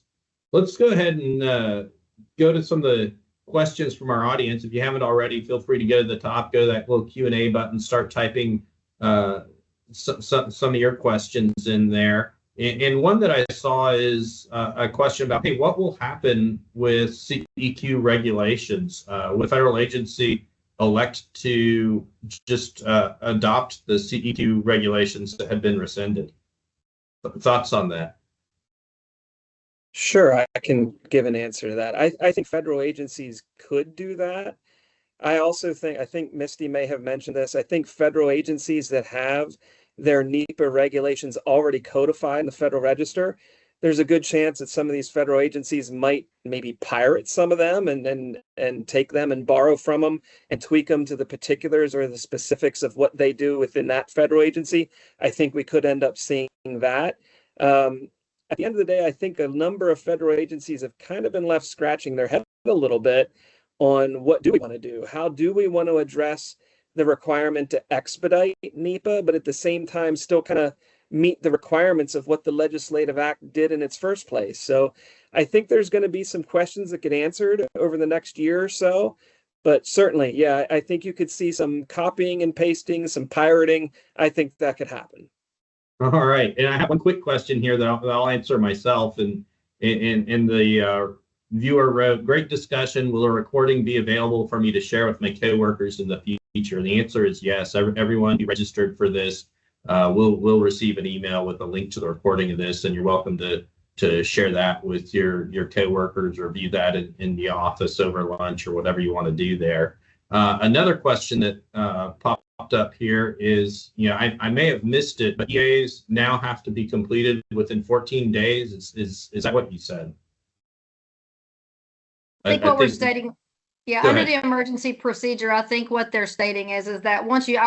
Let's go ahead and go to some of the questions from our audience. If you haven't already, feel free to go to the top, go to that little Q&A button, start typing some of your questions in there. And one that I saw is a question about, hey, what will happen with CEQ regulations? Will the federal agency elect to just adopt the CEQ regulations that have been rescinded? Thoughts on that? Sure, I can give an answer to that. I think federal agencies could do that. I think Misty may have mentioned this. I think federal agencies that have their NEPA regulations already codified in the Federal Register, there's a good chance that some of these federal agencies might maybe pirate some of them and take them and borrow from them and tweak them to the particulars or the specifics of what they do within that federal agency. I think we could end up seeing that. At the end of the day, I think a number of federal agencies have kind of been left scratching their head a little bit on what do we want to do? How do we want to address the requirement to expedite NEPA, but at the same time still kind of meet the requirements of what the legislative act did in its first place? So I think there's going to be some questions that get answered over the next year or so. But certainly, yeah, I think you could see some copying and pasting, some pirating. I think that could happen. All right, and I have one quick question here that I'll answer myself. And the viewer wrote, "Great discussion. Will a recording be available for me to share with my coworkers in the future?" And the answer is yes. Everyone who registered for this will receive an email with a link to the recording of this, and you're welcome to share that with your coworkers or view that in the office over lunch or whatever you want to do there. Another question that popped up here is, I may have missed it, but EAs now have to be completed within 14 days. Is that what you said? I think what we're stating, under the emergency procedure, I think what they're stating is that once you,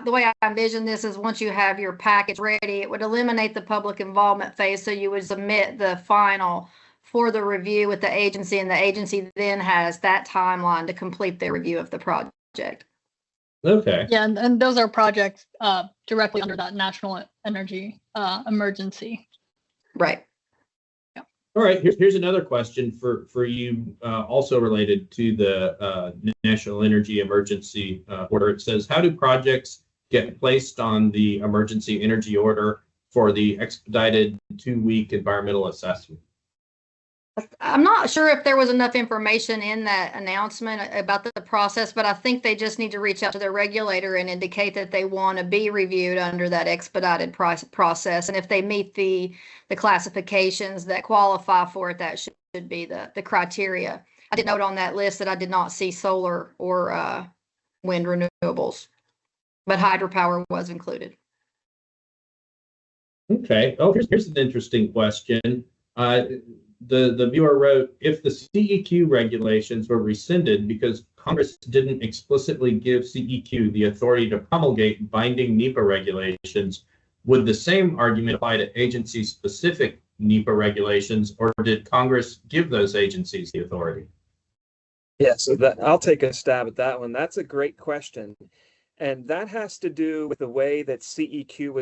the way I envision this is once you have your package ready, it would eliminate the public involvement phase. So you would submit the final for the review with the agency, and the agency then has that timeline to complete their review of the project. Okay. Yeah, and those are projects directly under that national energy emergency. Right. Yeah. All right. Here's another question for you, also related to the national energy emergency order. It says, how do projects get placed on the emergency energy order for the expedited 2-week environmental assessment? I'm not sure if there was enough information in that announcement about the process, but I think they just need to reach out to their regulator and indicate that they want to be reviewed under that expedited process. And if they meet the classifications that qualify for it, that should be the criteria. I did note on that list that I did not see solar or wind renewables, but hydropower was included. Okay. Oh, here's an interesting question. The viewer wrote, if the CEQ regulations were rescinded because Congress didn't explicitly give CEQ the authority to promulgate binding NEPA regulations, would the same argument apply to agency-specific NEPA regulations, or did Congress give those agencies the authority? Yeah, so I'll take a stab at that one. That's a great question. And that has to do with the way that CEQ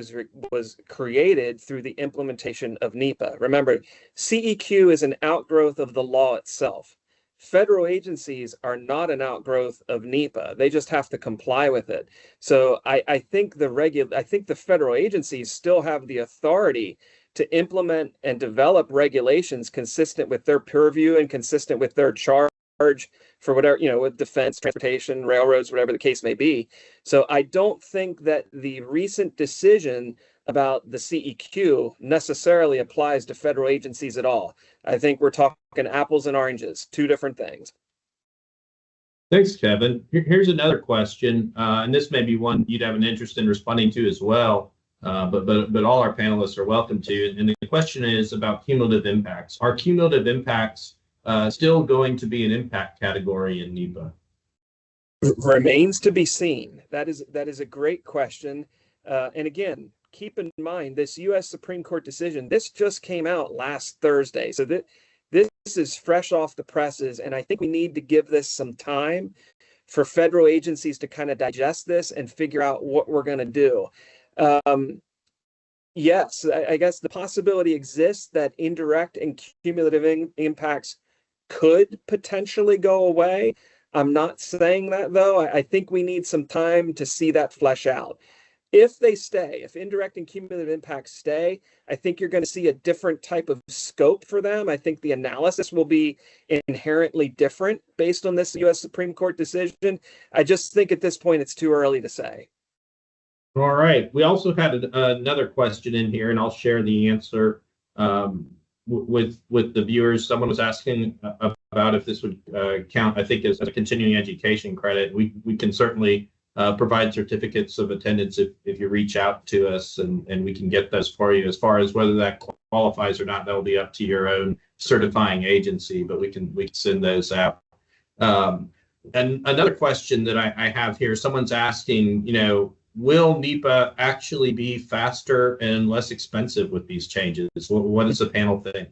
was created through the implementation of NEPA. Remember, CEQ is an outgrowth of the law itself. Federal agencies are not an outgrowth of NEPA. They just have to comply with it. So I think the federal agencies still have the authority to implement and develop regulations consistent with their purview and consistent with their charge for whatever, with defense, transportation, railroads, whatever the case may be. So I don't think that the recent decision about the CEQ necessarily applies to federal agencies at all. I think we're talking apples and oranges, two different things. Thanks, Kevin. Here's another question, and this may be one you'd have an interest in responding to as well. but all our panelists are welcome to. And the question is about cumulative impacts. Are cumulative impacts still going to be an impact category in NEPA? Remains to be seen. That is a great question. And again, keep in mind this U.S. Supreme Court decision, this just came out last Thursday. So this is fresh off the presses. And I think we need to give this some time for federal agencies to kind of digest this and figure out what we're going to do. Yes, I guess the possibility exists that indirect and cumulative impacts could potentially go away. I'm not saying that, though. I think we need some time to see that flesh out. If they stay, if indirect and cumulative impacts stay, I think you're going to see a different type of scope for them. I think the analysis will be inherently different based on this U.S. Supreme Court decision. I just think at this point it's too early to say. All right. We also had another question in here, and I'll share the answer with the viewers. Someone was asking about if this would count, I think, as a continuing education credit. We can certainly provide certificates of attendance if you reach out to us, and we can get those for you. As far as whether that qualifies or not, that will be up to your own certifying agency, but we can send those out. And another question that I have here, someone's asking, will NEPA actually be faster and less expensive with these changes? What does the panel think?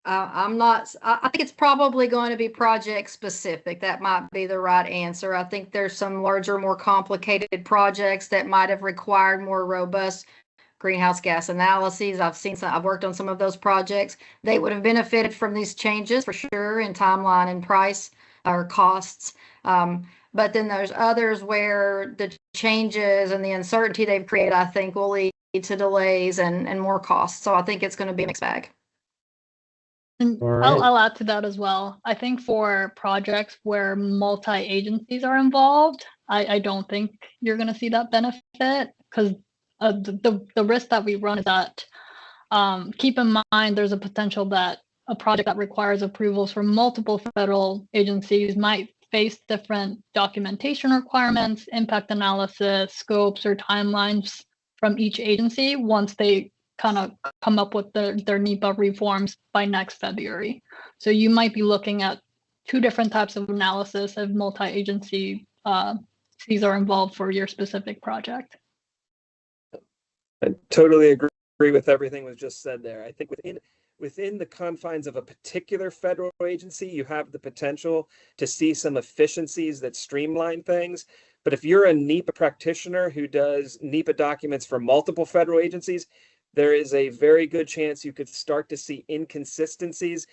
I think it's probably going to be project specific. That might be the right answer. I think there's some larger, more complicated projects that might have required more robust greenhouse gas analyses. I've worked on some of those projects. They would have benefited from these changes for sure in timeline and price or costs. But then there's others where the changes and the uncertainty they've created, I think, will lead to delays and more costs. So I think it's going to be a mixed bag. And I'll add to that as well. I think for projects where multi-agencies are involved, I don't think you're going to see that benefit, because the risk that we run is that keep in mind there's a potential that a project that requires approvals from multiple federal agencies might face different documentation requirements, impact analysis, scopes, or timelines from each agency once they kind of come up with their NEPA reforms by next February. So you might be looking at two different types of analysis if multi-agency these are involved for your specific project. I totally agree with everything was just said there. I think within the confines of a particular federal agency, you have the potential to see some efficiencies that streamline things. But if you're a NEPA practitioner who does NEPA documents for multiple federal agencies, there is a very good chance you could start to see inconsistencies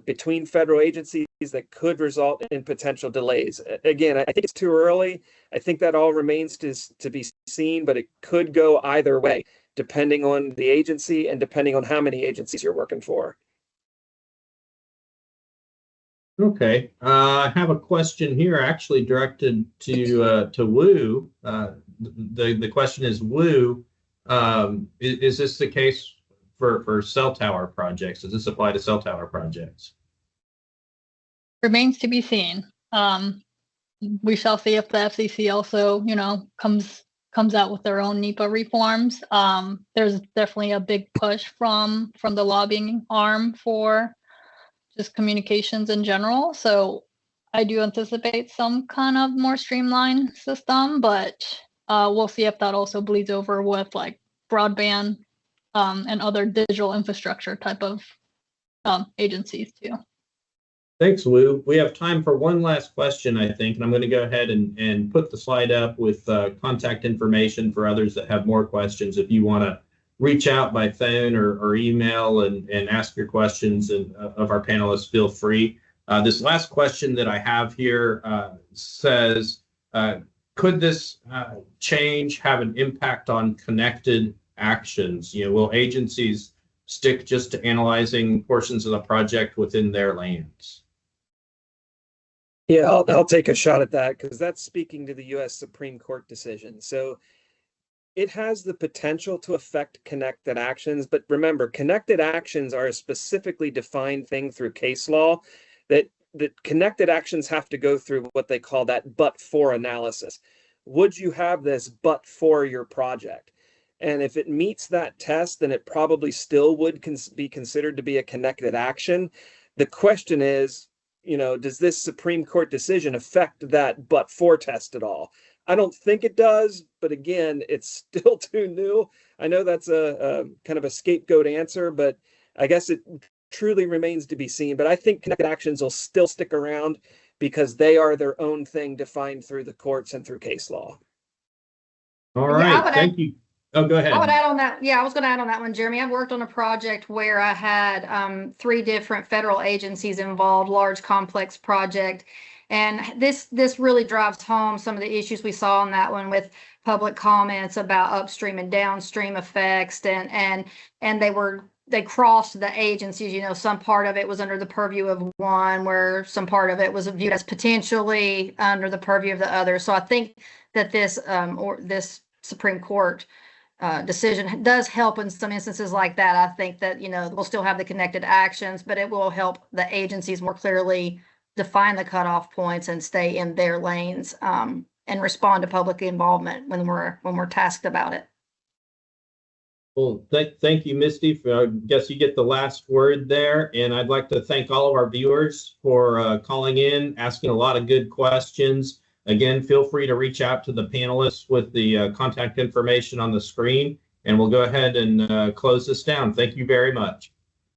between federal agencies that could result in potential delays. Again, I think it's too early. I think that all remains to be seen, but it could go either way, depending on the agency and depending on how many agencies you're working for. Okay, I have a question here actually directed to Wu. The question is, Wu, is this the case for cell tower projects? Does this apply to cell tower projects? Remains to be seen. We shall see if the FCC also, comes out with their own NEPA reforms. There's definitely a big push from the lobbying arm for just communications in general. So I do anticipate some kind of more streamlined system, but we'll see if that also bleeds over with like broadband and other digital infrastructure type of agencies too. Thanks, Wu. We have time for one last question, I think, and I'm going to go ahead and put the slide up with contact information for others that have more questions. If you want to reach out by phone or email and ask your questions of our panelists, feel free. This last question that I have here says, could this change have an impact on connected actions? Will agencies stick just to analyzing portions of the project within their lands? Yeah, I'll take a shot at that because that's speaking to the U.S. Supreme Court decision. So it has the potential to affect connected actions, but remember, connected actions are a specifically defined thing through case law that connected actions have to go through what they call that but-for analysis. would you have this but for your project? And if it meets that test, then it probably still would be considered to be a connected action. The question is, does this Supreme Court decision affect that but for test at all? I don't think it does, but again, it's still too new. I know that's a kind of a scapegoat answer, but I guess it truly remains to be seen. But I think connected actions will still stick around because they are their own thing defined through the courts and through case law. All right, thank you. Oh, go ahead. I would add on that. Yeah, I was going to add on that one, Jeremy. I've worked on a project where I had 3 different federal agencies involved, large complex project. And this really drives home some of the issues we saw on that one with public comments about upstream and downstream effects. And they crossed the agencies. Some part of it was under the purview of one, where some part of it was viewed as potentially under the purview of the other. So I think that this Supreme Court decision does help in some instances like that. I think that, we'll still have the connected actions, but it will help the agencies more clearly define the cutoff points and stay in their lanes, and respond to public involvement when we're tasked about it. Well, thank you, Misty. I guess you get the last word there. And I'd like to thank all of our viewers for calling in, asking a lot of good questions. Again, feel free to reach out to the panelists with the contact information on the screen, and we'll go ahead and close this down. Thank you very much.